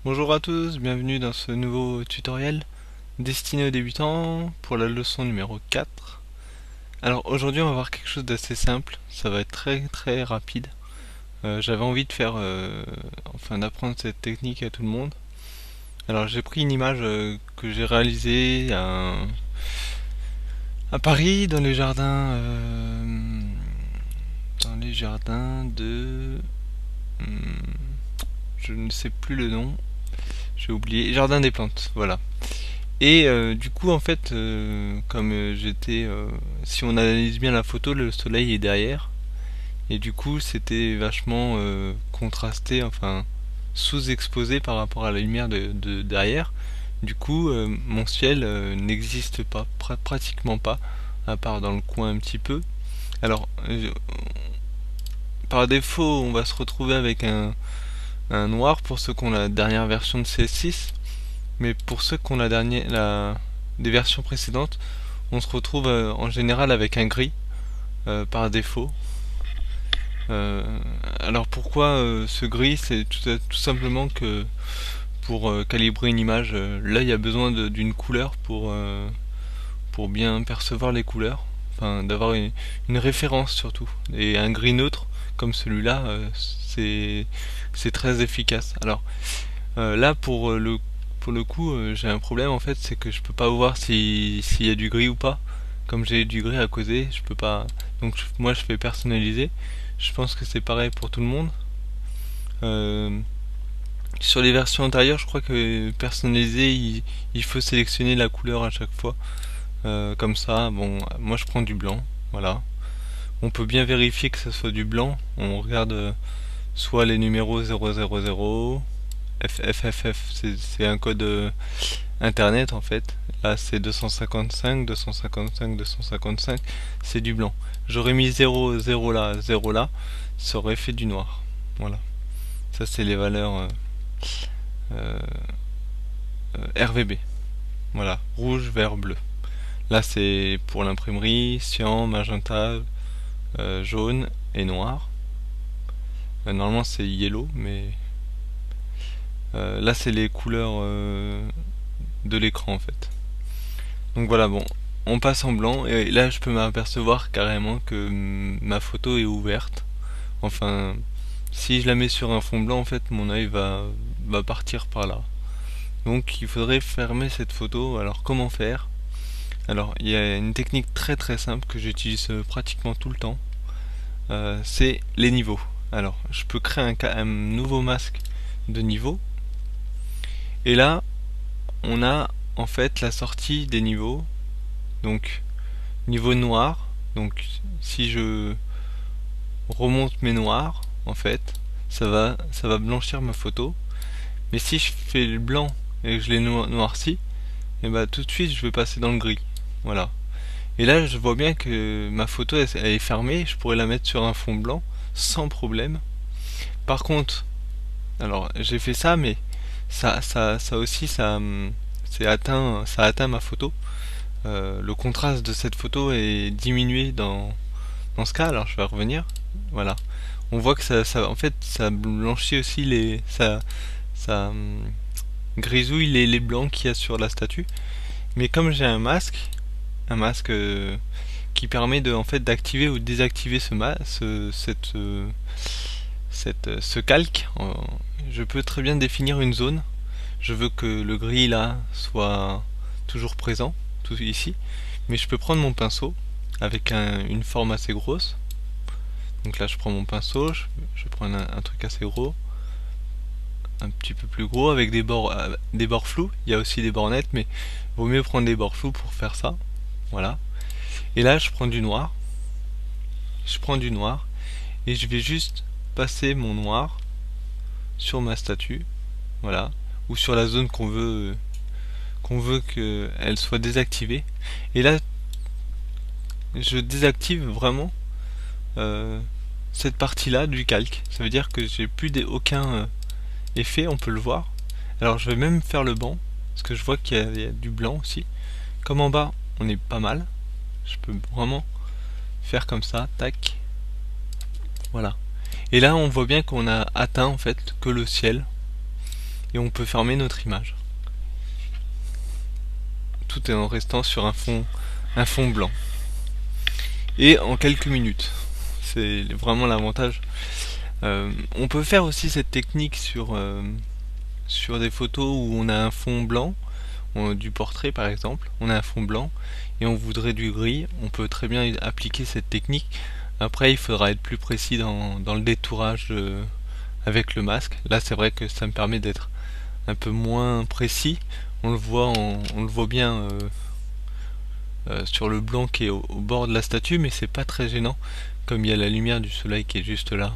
Bonjour à tous, bienvenue dans ce nouveau tutoriel destiné aux débutants pour la leçon numéro 4. Alors aujourd'hui on va voir quelque chose d'assez simple, ça va être très rapide. J'avais envie de faire, d'apprendre cette technique à tout le monde. Alors j'ai pris une image que j'ai réalisée à Paris dans les jardins de... hmm, je ne sais plus le nom, j'ai oublié, Jardin des Plantes, voilà. Et du coup, en fait, comme si on analyse bien la photo, le soleil est derrière. Et du coup, c'était vachement contrasté, enfin, sous-exposé par rapport à la lumière de derrière. Du coup, mon ciel n'existe pas, pratiquement pas, à part dans le coin un petit peu. Alors, par défaut, on va se retrouver avec un noir pour ceux qui ont la dernière version de CS6. Mais pour ceux qui ont des versions précédentes, on se retrouve en général avec un gris par défaut. Euh, alors pourquoi ce gris? C'est tout simplement que pour calibrer une image, l'œil a besoin d'une couleur pour bien percevoir les couleurs, enfin d'avoir une référence surtout. Et un gris neutre comme celui-là, c'est très efficace. Alors là pour le coup, j'ai un problème en fait, c'est que je peux pas voir s'il y a du gris ou pas. Comme j'ai du gris à causer, je peux pas. Donc moi je fais personnaliser. Je pense que c'est pareil pour tout le monde. Euh, sur les versions antérieures, je crois que personnaliser, il faut sélectionner la couleur à chaque fois. Comme ça, bon, moi je prends du blanc, voilà. On peut bien vérifier que ce soit du blanc. On regarde soit les numéros 000, FFFF, c'est un code internet en fait. Là c'est 255, 255, 255, c'est du blanc. J'aurais mis 0, 0 là, 0 là, ça aurait fait du noir. Voilà. Ça c'est les valeurs euh, RVB. Voilà, rouge, vert, bleu. Là c'est pour l'imprimerie, cyan, magenta, jaune et noir. Normalement c'est yellow, mais là c'est les couleurs de l'écran en fait. Donc voilà, bon, on passe en blanc et là je peux m'apercevoir carrément que ma photo est ouverte. Enfin, si je la mets sur un fond blanc, en fait, mon œil va partir par là. Donc il faudrait fermer cette photo. Alors comment faire? Alors il y a une technique très simple que j'utilise pratiquement tout le temps. C'est les niveaux. Alors je peux créer un nouveau masque de niveau. Et là, on a en fait la sortie des niveaux. Donc niveau noir. Donc si je remonte mes noirs, en fait, ça va blanchir ma photo. Mais si je fais le blanc et que je l'ai noirci, et bah tout de suite je vais passer dans le gris. Voilà. Et là je vois bien que ma photo elle est fermée, je pourrais la mettre sur un fond blanc sans problème. Par contre, alors j'ai fait ça, mais ça aussi ça atteint ma photo. Le contraste de cette photo est diminué dans ce cas. Alors je vais revenir. Voilà. On voit que en fait, ça blanchit aussi ça grisouille les blancs qu'il y a sur la statue. Mais comme j'ai un masque qui permet en fait d'activer ou de désactiver ce calque, je peux très bien définir une zone. Je veux que le gris là soit toujours présent, tout ici. Mais je peux prendre mon pinceau avec une forme assez grosse. Donc là je prends mon pinceau, je prends un truc assez gros, un petit peu plus gros avec des bords flous. Il y a aussi des bords nets, mais vaut mieux prendre des bords flous pour faire ça. Voilà. Et là je prends du noir. Je prends du noir et je vais juste passer mon noir sur ma statue. Voilà. Ou sur la zone qu'on veut qu'elle soit désactivée. Et là je désactive vraiment euh, cette partie là du calque. Ça veut dire que j'ai plus aucun effet, on peut le voir. Alors je vais même faire le banc, parce que je vois qu'il y a du blanc aussi. Comme en bas, on est pas mal. Je peux vraiment faire comme ça, tac. Voilà. Et là, on voit bien qu'on a atteint en fait que le ciel. et on peut fermer notre image. Tout est en restant sur un fond blanc. Et en quelques minutes. C'est vraiment l'avantage. On peut faire aussi cette technique sur des photos où on a un fond blanc, du portrait par exemple, on a un fond blanc et on voudrait du gris, on peut très bien appliquer cette technique. Après il faudra être plus précis dans le détourage avec le masque. Là c'est vrai que ça me permet d'être un peu moins précis, on le voit bien sur le blanc qui est au bord de la statue, mais c'est pas très gênant comme il y a la lumière du soleil qui est juste là.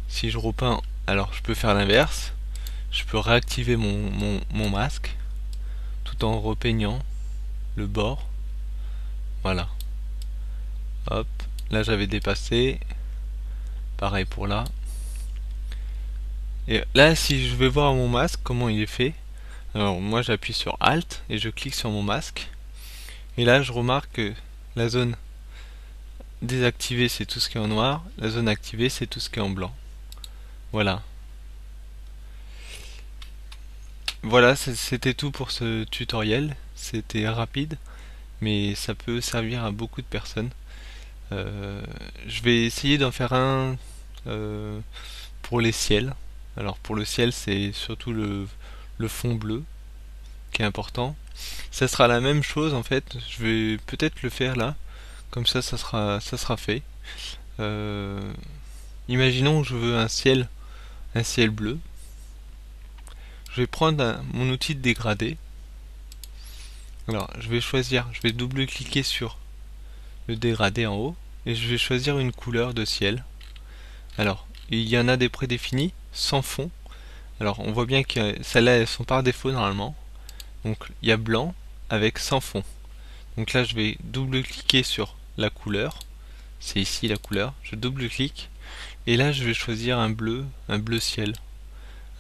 Si je repeins, alors je peux faire l'inverse, je peux réactiver mon masque tout en repeignant le bord. Voilà. Hop, là j'avais dépassé. Pareil pour là. Et là, si je vais voir mon masque, comment il est fait. Alors moi j'appuie sur Alt et je clique sur mon masque. Et là je remarque que la zone désactivée c'est tout ce qui est en noir, la zone activée c'est tout ce qui est en blanc. Voilà. Voilà, c'était tout pour ce tutoriel. C'était rapide, mais ça peut servir à beaucoup de personnes. Je vais essayer d'en faire un pour les ciels. Alors pour le ciel, c'est surtout le fond bleu qui est important. Ça sera la même chose en fait. Je vais peut-être le faire là. Comme ça sera fait. Imaginons que je veux un ciel bleu. Je vais prendre mon outil de dégradé. Alors, je vais double-cliquer sur le dégradé en haut et je vais choisir une couleur de ciel. Alors, il y en a des prédéfinis sans fond. Alors, on voit bien que celles-là, elles sont par défaut normalement. Donc, il y a blanc avec sans fond. Donc là, je vais double-cliquer sur la couleur. C'est ici la couleur. Je double-clique et là, je vais choisir un bleu ciel.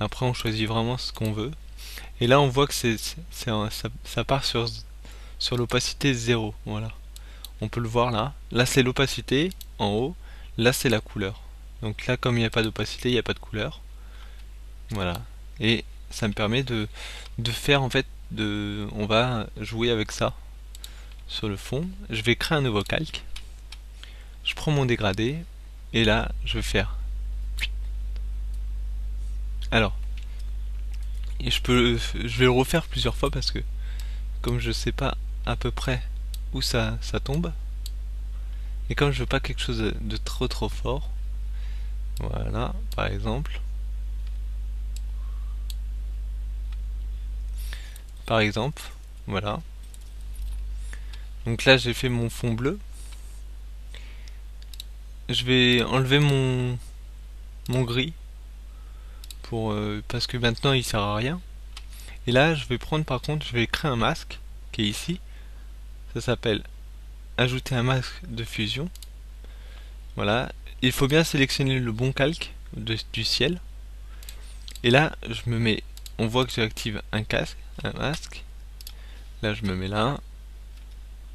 Après, on choisit vraiment ce qu'on veut. Et là, on voit que ça part sur l'opacité 0. Voilà. On peut le voir là. Là, c'est l'opacité en haut. Là, c'est la couleur. Donc là, comme il n'y a pas d'opacité, il n'y a pas de couleur. Voilà. Et ça me permet de faire en fait, on va jouer avec ça sur le fond. Je vais créer un nouveau calque. Je prends mon dégradé. Et là, je vais faire. Alors, et je vais le refaire plusieurs fois parce que comme je sais pas à peu près où ça tombe, et comme je veux pas quelque chose de trop fort, voilà, par exemple, voilà. Donc là j'ai fait mon fond bleu. Je vais enlever mon gris pour parce que maintenant il sert à rien. Et là je vais prendre, par contre, je vais créer un masque qui est ici. Ça s'appelle ajouter un masque de fusion. Voilà, il faut bien sélectionner le bon calque du ciel. Et là, je me mets, on voit que j'active un masque. Là, je me mets là.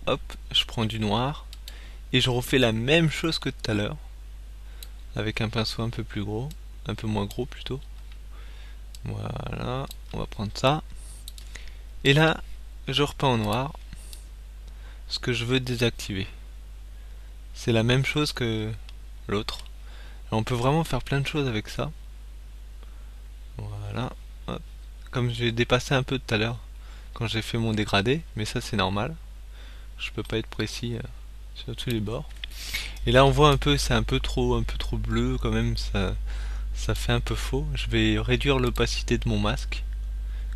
Hop, je prends du noir. Et je refais la même chose que tout à l'heure. Avec un pinceau un peu plus gros. Un peu moins gros plutôt. Voilà, on va prendre ça. Et là, je repeins en noir ce que je veux désactiver. C'est la même chose que l'autre. On peut vraiment faire plein de choses avec ça. Voilà. Hop. Comme j'ai dépassé un peu tout à l'heure quand j'ai fait mon dégradé, mais ça c'est normal. Je peux pas être précis sur tous les bords. Et là on voit un peu, c'est un peu trop bleu quand même, ça fait un peu faux. Je vais réduire l'opacité de mon masque.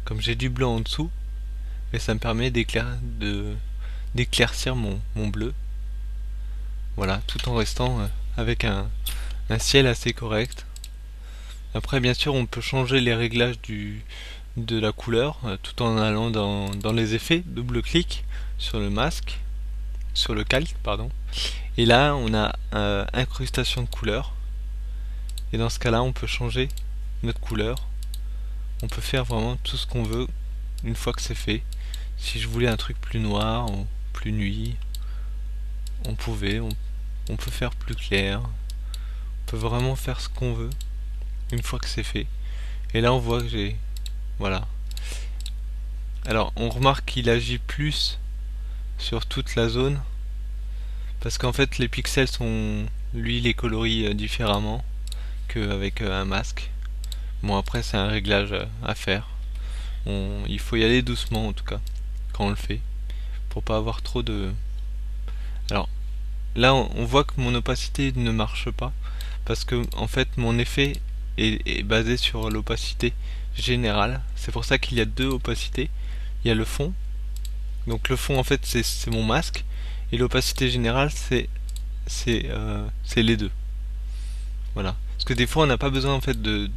Comme j'ai du blanc en dessous, et ça me permet d'éclaircir mon bleu. Voilà, tout en restant avec un ciel assez correct. Après bien sûr on peut changer les réglages de la couleur tout en allant dans les effets, double clic sur le masque, sur le calque pardon, et là on a incrustation de couleur, et dans ce cas là on peut changer notre couleur, on peut faire vraiment tout ce qu'on veut une fois que c'est fait. Si je voulais un truc plus noir ou plus nuit, on peut faire plus clair, on peut vraiment faire ce qu'on veut une fois que c'est fait. Et là on voit que j'ai... Voilà. Alors on remarque qu'il agit plus sur toute la zone, parce qu'en fait les pixels sont... Lui il les colorie différemment qu'avec un masque. Bon, après c'est un réglage à faire. Il faut y aller doucement en tout cas quand on le fait, pour pas avoir trop de... Alors là on voit que mon opacité ne marche pas, parce que en fait mon effet est basé sur l'opacité générale. C'est pour ça qu'il y a deux opacités. Il y a le fond, donc le fond en fait c'est mon masque, et l'opacité générale c'est les deux. Voilà. Parce que des fois on n'a pas besoin en fait de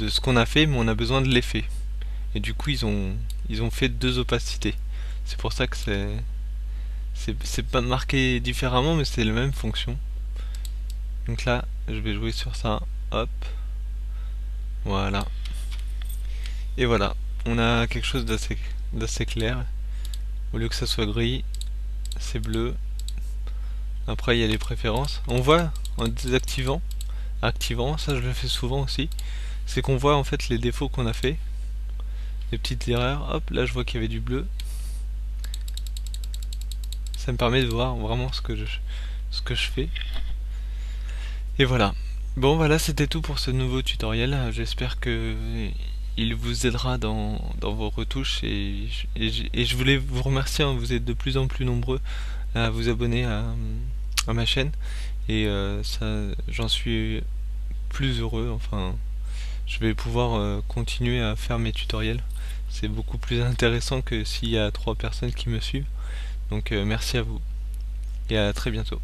ce qu'on a fait, mais on a besoin de l'effet. Et du coup ils ont fait deux opacités. C'est pour ça que c'est pas marqué différemment, mais c'est la même fonction. Donc là je vais jouer sur ça. Hop. Voilà. Et voilà. On a quelque chose d'assez clair. Au lieu que ça soit gris, c'est bleu. Après il y a les préférences. On voit en désactivant, activant, ça je le fais souvent aussi, c'est qu'on voit en fait les défauts qu'on a fait, les petites erreurs. Hop, là je vois qu'il y avait du bleu. Ça me permet de voir vraiment ce que je fais. Et voilà. Bon voilà, c'était tout pour ce nouveau tutoriel. J'espère que il vous aidera dans vos retouches, et je voulais vous remercier, hein. Vous êtes de plus en plus nombreux à vous abonner à ma chaîne, et ça, j'en suis plus heureux. Enfin, je vais pouvoir continuer à faire mes tutoriels. C'est beaucoup plus intéressant que s'il y a 3 personnes qui me suivent. Donc merci à vous, et à très bientôt.